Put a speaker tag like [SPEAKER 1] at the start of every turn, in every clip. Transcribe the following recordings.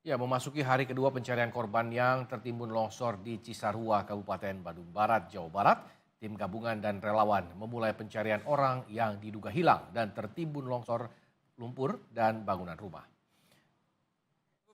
[SPEAKER 1] Ya, memasuki hari kedua pencarian korban yang tertimbun longsor di Cisarua, Kabupaten Bandung Barat, Jawa Barat, tim gabungan dan relawan memulai pencarian orang yang diduga hilang dan tertimbun longsor lumpur dan bangunan rumah.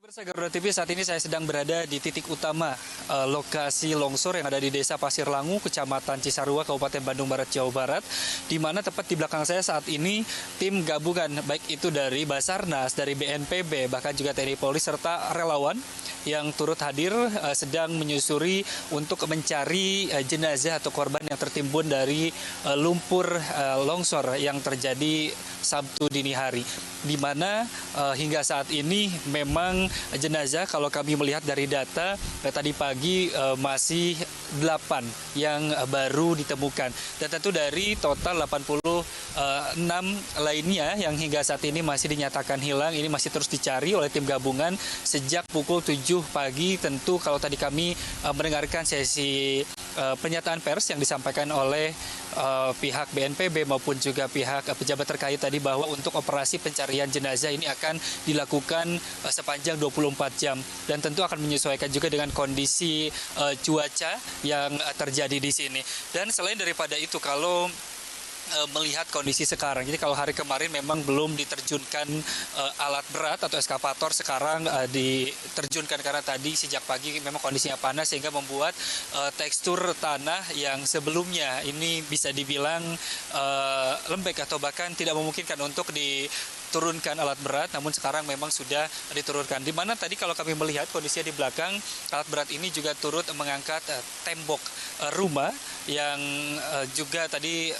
[SPEAKER 2] Pemirsa Garuda TV, saat ini saya sedang berada di titik utama lokasi longsor yang ada di Desa Pasir Langu, Kecamatan Cisarua, Kabupaten Bandung Barat, Jawa Barat, di mana tepat di belakang saya saat ini tim gabungan, baik itu dari Basarnas, dari BNPB, bahkan juga TNI Polri, serta relawan yang turut hadir sedang menyusuri untuk mencari jenazah atau korban yang tertimbun dari lumpur longsor yang terjadi Sabtu dini hari, di mana hingga saat ini memang jenazah kalau kami melihat dari data tadi pagi masih 8 yang baru ditemukan, dan tentu dari total 86 lainnya yang hingga saat ini masih dinyatakan hilang, ini masih terus dicari oleh tim gabungan sejak pukul 7 pagi. Tentu kalau tadi kami mendengarkan sesi pernyataan pers yang disampaikan oleh pihak BNPB maupun juga pihak pejabat terkait tadi, bahwa untuk operasi pencarian jenazah ini akan dilakukan sepanjang 24 jam dan tentu akan menyesuaikan juga dengan kondisi cuaca yang terjadi di sini. Dan selain daripada itu, kalau melihat kondisi sekarang, jadi kalau hari kemarin memang belum diterjunkan alat berat atau eskavator, sekarang diterjunkan karena tadi sejak pagi memang kondisinya panas sehingga membuat tekstur tanah yang sebelumnya ini bisa dibilang lembek atau bahkan tidak memungkinkan untuk diturunkan alat berat, namun sekarang memang sudah diturunkan. Di mana tadi kalau kami melihat kondisinya di belakang, alat berat ini juga turut mengangkat tembok rumah yang juga tadi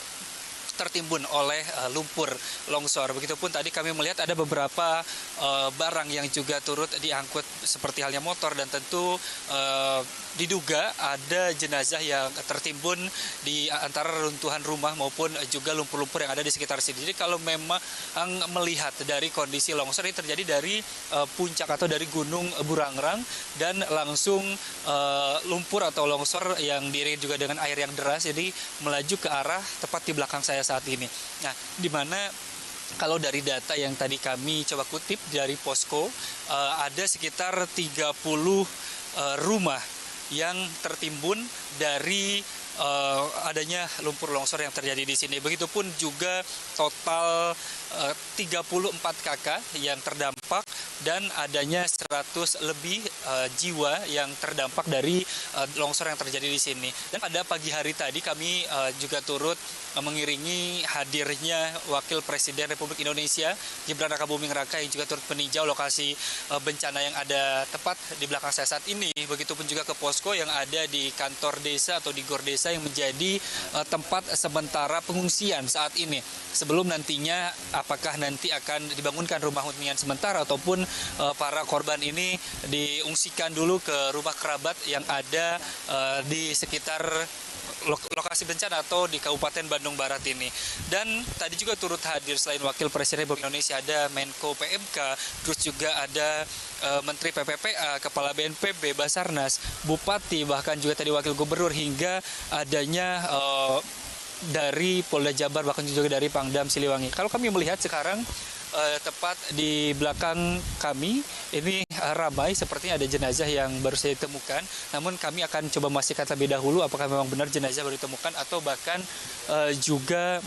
[SPEAKER 2] tertimbun oleh lumpur longsor. Begitupun tadi kami melihat ada beberapa barang yang juga turut diangkut seperti halnya motor, dan tentu diduga ada jenazah yang tertimbun di antara runtuhan rumah maupun juga lumpur-lumpur yang ada di sekitar sini. Jadi kalau memang melihat dari kondisi longsor ini terjadi dari puncak atau dari Gunung Burangrang, dan langsung lumpur atau longsor yang diiringi juga dengan air yang deras jadi melaju ke arah tepat di belakang saya saat ini. Nah, di mana kalau dari data yang tadi kami coba kutip dari posko, ada sekitar 30 rumah yang tertimbun dari adanya lumpur longsor yang terjadi di sini. Begitupun juga total 34 kakak yang terdampak, dan adanya 100 lebih jiwa yang terdampak dari longsor yang terjadi di sini. Dan pada pagi hari tadi kami juga turut mengiringi hadirnya Wakil Presiden Republik Indonesia Gibran Rakabuming Raka yang juga turut meninjau lokasi bencana yang ada tepat di belakang saya saat ini. Begitupun juga ke posko yang ada di kantor desa atau di gor desa yang menjadi tempat sementara pengungsian saat ini, sebelum nantinya apakah nanti akan dibangunkan rumah hunian sementara ataupun para korban ini diungsikan dulu ke rumah kerabat yang ada di sekitar lokasi bencana atau di Kabupaten Bandung Barat ini. Dan tadi juga turut hadir selain Wakil Presiden Republik Indonesia ada Menko PMK, terus juga ada Menteri PPPA, Kepala BNPB, Basarnas, Bupati, bahkan juga tadi Wakil Gubernur, hingga adanya dari Polda Jabar, bahkan juga dari Pangdam Siliwangi. Kalau kami melihat sekarang tepat di belakang kami ini ramai, sepertinya ada jenazah yang baru saja ditemukan. Namun kami akan coba memastikan terlebih dahulu apakah memang benar jenazah baru ditemukan atau bahkan juga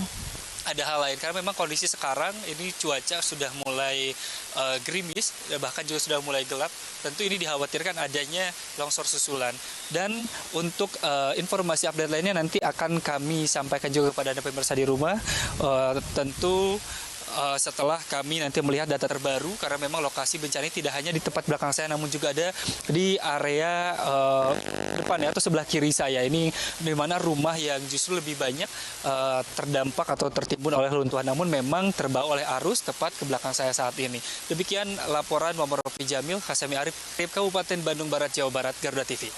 [SPEAKER 2] ada hal lain, karena memang kondisi sekarang ini cuaca sudah mulai gerimis, bahkan juga sudah mulai gelap. Tentu ini dikhawatirkan adanya longsor susulan. Dan untuk informasi update lainnya nanti akan kami sampaikan juga kepada Anda pemirsa di rumah, tentu setelah kami nanti melihat data terbaru, karena memang lokasi bencana ini tidak hanya di tempat belakang saya, namun juga ada di area depan atau sebelah kiri saya ini, di mana rumah yang justru lebih banyak terdampak atau tertimbun oleh runtuhan, namun memang terbawa oleh arus tepat ke belakang saya saat ini. Demikian laporan Muhammad Rofi Jamil, Kasemi Arif, Kabupaten Bandung Barat, Jawa Barat, Garuda TV.